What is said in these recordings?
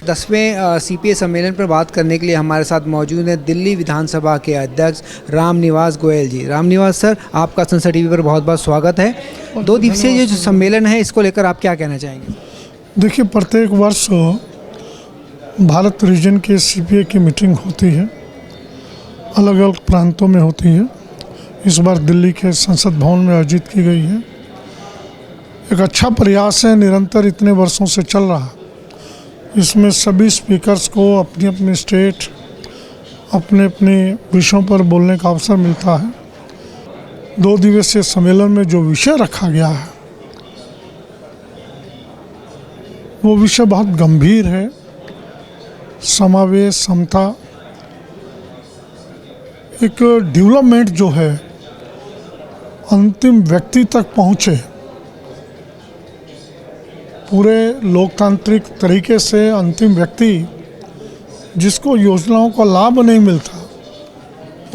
10वें सीपीए सम्मेलन पर बात करने के लिए हमारे साथ मौजूद हैं दिल्ली विधानसभा के अध्यक्ष रामनिवास गोयल जी। रामनिवास सर, आपका संसद टीवी पर बहुत बहुत स्वागत है। 2 दिवसीय ये जो सम्मेलन है, इसको लेकर आप क्या कहना चाहेंगे? देखिए, प्रत्येक वर्ष भारत रीजन के सीपीए की मीटिंग होती है, अलग अलग प्रांतों में होती है। इस बार दिल्ली के संसद भवन में आयोजित की गई है। एक अच्छा प्रयास है, निरंतर इतने वर्षों से चल रहा। इसमें सभी स्पीकर्स को अपनी अपनी स्टेट, अपने अपने विषयों पर बोलने का अवसर मिलता है। 2 दिवसीय सम्मेलन में जो विषय रखा गया है वो विषय बहुत गंभीर है। समावेश, समता, एक डेवलपमेंट जो है अंतिम व्यक्ति तक पहुँचे, पूरे लोकतांत्रिक तरीके से अंतिम व्यक्ति जिसको योजनाओं का लाभ नहीं मिलता,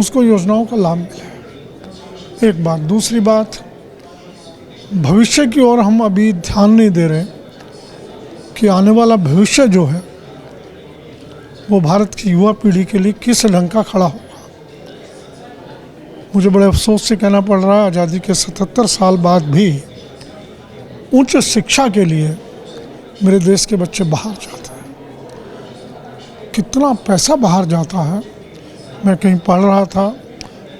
उसको योजनाओं का लाभ मिले। एक बात। दूसरी बात, भविष्य की ओर हम अभी ध्यान नहीं दे रहे कि आने वाला भविष्य जो है वो भारत की युवा पीढ़ी के लिए किस ढंग का खड़ा होगा। मुझे बड़े अफसोस से कहना पड़ रहा है, आज़ादी के 77 साल बाद भी उच्च शिक्षा के लिए मेरे देश के बच्चे बाहर जाते हैं। कितना पैसा बाहर जाता है, मैं कहीं पढ़ रहा था,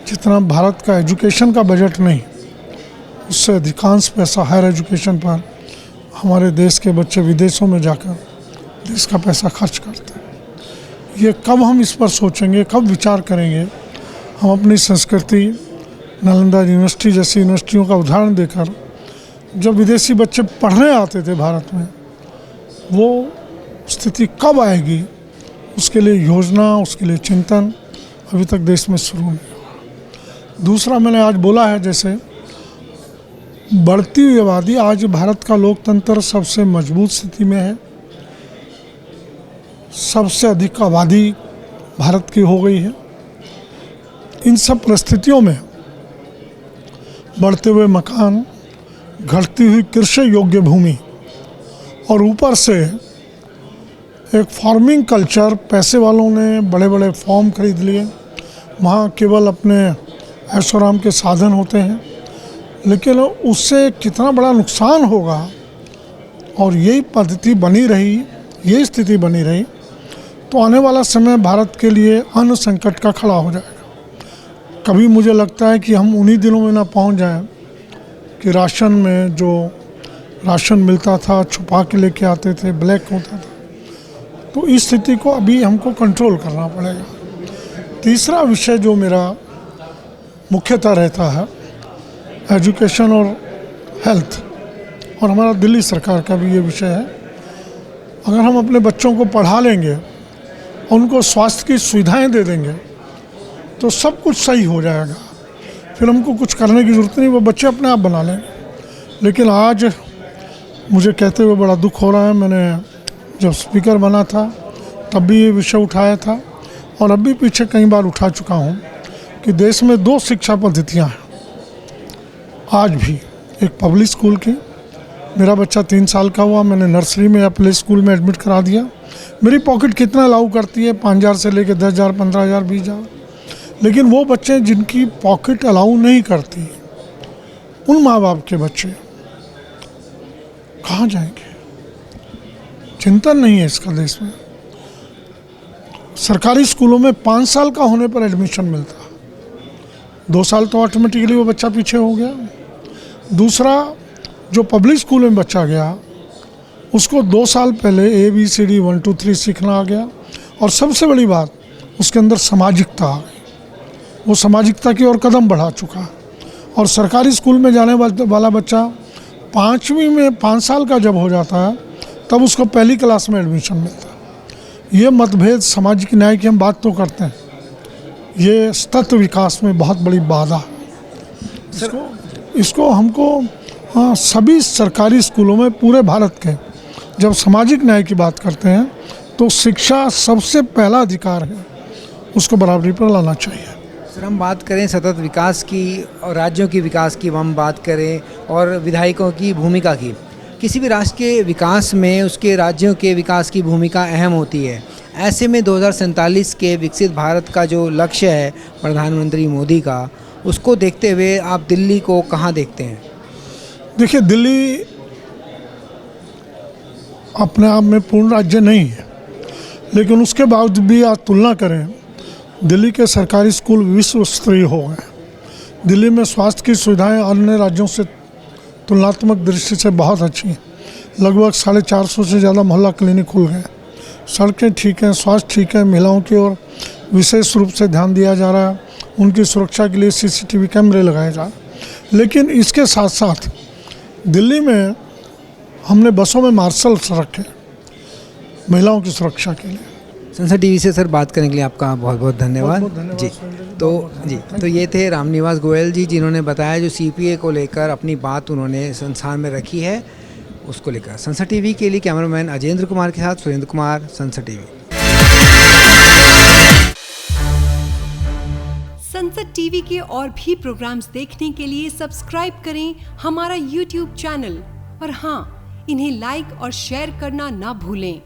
जितना भारत का एजुकेशन का बजट नहीं, उससे अधिकांश पैसा हायर एजुकेशन पर हमारे देश के बच्चे विदेशों में जाकर देश का पैसा खर्च करते हैं। ये कब हम इस पर सोचेंगे, कब विचार करेंगे? हम अपनी संस्कृति, नालंदा यूनिवर्सिटी जैसी यूनिवर्सिटियों का उदाहरण देकर जब विदेशी बच्चे पढ़ने आते थे भारत में, वो स्थिति कब आएगी, उसके लिए योजना, उसके लिए चिंतन अभी तक देश में शुरू नहीं हुआ। दूसरा, मैंने आज बोला है, जैसे बढ़ती हुई आबादी, आज भारत का लोकतंत्र सबसे मजबूत स्थिति में है। सबसे अधिक आबादी भारत की हो गई है। इन सब परिस्थितियों में बढ़ते हुए मकान, घटती हुई कृषि योग्य भूमि और ऊपर से एक फार्मिंग कल्चर, पैसे वालों ने बड़े बड़े फार्म खरीद लिए, वहाँ केवल अपने ऐशोआराम के साधन होते हैं, लेकिन उससे कितना बड़ा नुकसान होगा। और यही पद्धति बनी रही, यही स्थिति बनी रही, तो आने वाला समय भारत के लिए अन्न संकट का खड़ा हो जाएगा। कभी मुझे लगता है कि हम उन्हीं दिनों में ना पहुंच जाएं कि राशन में जो राशन मिलता था छुपा के लेके आते थे, ब्लैक होता था। तो इस स्थिति को अभी हमको कंट्रोल करना पड़ेगा। तीसरा विषय जो मेरा मुख्यतः रहता है, एजुकेशन और हेल्थ, और हमारा दिल्ली सरकार का भी ये विषय है। अगर हम अपने बच्चों को पढ़ा लेंगे, उनको स्वास्थ्य की सुविधाएं दे देंगे, तो सब कुछ सही हो जाएगा। फिर हमको कुछ करने की ज़रूरत नहीं, वो बच्चे अपने आप बना लेंगे। लेकिन आज मुझे कहते हुए बड़ा दुख हो रहा है, मैंने जब स्पीकर बना था तब भी ये विषय उठाया था, और अब भी पीछे कई बार उठा चुका हूँ कि देश में 2 शिक्षा पद्धतियाँ हैं आज भी। एक पब्लिक स्कूल की, मेरा बच्चा 3 साल का हुआ, मैंने नर्सरी में या प्ले स्कूल में एडमिट करा दिया। मेरी पॉकेट कितना अलाउ करती है? 5,000 से लेकर 10,000, 15,000, 20,000। लेकिन वो बच्चे जिनकी पॉकेट अलाउ नहीं करती, उन माँ बाप के बच्चे कहाँ जाएंगे? चिंतन नहीं है इसका देश में। सरकारी स्कूलों में 5 साल का होने पर एडमिशन मिलता, 2 साल तो ऑटोमेटिकली वो बच्चा पीछे हो गया। दूसरा, जो पब्लिक स्कूल में बच्चा गया, उसको 2 साल पहले ABCD 1 2 3 सीखना आ गया। और सबसे बड़ी बात, उसके अंदर सामाजिकता आ गई। वो सामाजिकता की ओर कदम बढ़ा चुका। और सरकारी स्कूल में जाने वाला बच्चा 5वीं में 5 साल का जब हो जाता है, तब उसको पहली क्लास में एडमिशन मिलता है। ये मतभेद, सामाजिक न्याय की हम बात तो करते हैं, ये सतत विकास में बहुत बड़ी बाधा है। इसको हमको सभी सरकारी स्कूलों में पूरे भारत के जब सामाजिक न्याय की बात करते हैं, तो शिक्षा सबसे पहला अधिकार है, उसको बराबरी पर लाना चाहिए। सर, हम बात करें सतत विकास की और राज्यों की विकास की, हम बात करें और विधायकों की भूमिका की, किसी भी राष्ट्र के विकास में उसके राज्यों के विकास की भूमिका अहम होती है। ऐसे में 2047 के विकसित भारत का जो लक्ष्य है प्रधानमंत्री मोदी का, उसको देखते हुए आप दिल्ली को कहाँ देखते हैं? देखिए, दिल्ली अपने आप में पूर्ण राज्य नहीं है, लेकिन उसके बावजूद भी आज तुलना करें, दिल्ली के सरकारी स्कूल विश्व स्तरीय हो गए। दिल्ली में स्वास्थ्य की सुविधाएं अन्य राज्यों से तुलनात्मक दृष्टि से बहुत अच्छी हैं। लगभग 450 से ज़्यादा मोहल्ला क्लिनिक खुल गए, सड़कें ठीक हैं, स्वास्थ्य ठीक है, महिलाओं की ओर विशेष रूप से ध्यान दिया जा रहा है, उनकी सुरक्षा के लिए CCTV कैमरे लगाए जा रहे हैं। लेकिन इसके साथ साथ दिल्ली में हमने बसों में मार्शल्स रखे महिलाओं की सुरक्षा के लिए। संसद टीवी से सर बात करने के लिए आपका बहुत बहुत धन्यवाद। जी, तो ये थे रामनिवास गोयल जी, जिन्होंने बताया जो CPA को लेकर अपनी बात उन्होंने संसार में रखी है, उसको लेकर। संसद टीवी के लिए कैमरामैन अजेंद्र कुमार के साथ सुरेंद्र कुमार, संसद टीवी। संसद टीवी के और भी प्रोग्राम्स देखने के लिए सब्सक्राइब करें हमारा YouTube चैनल और हाँ, इन्हें लाइक और शेयर करना ना भूलें।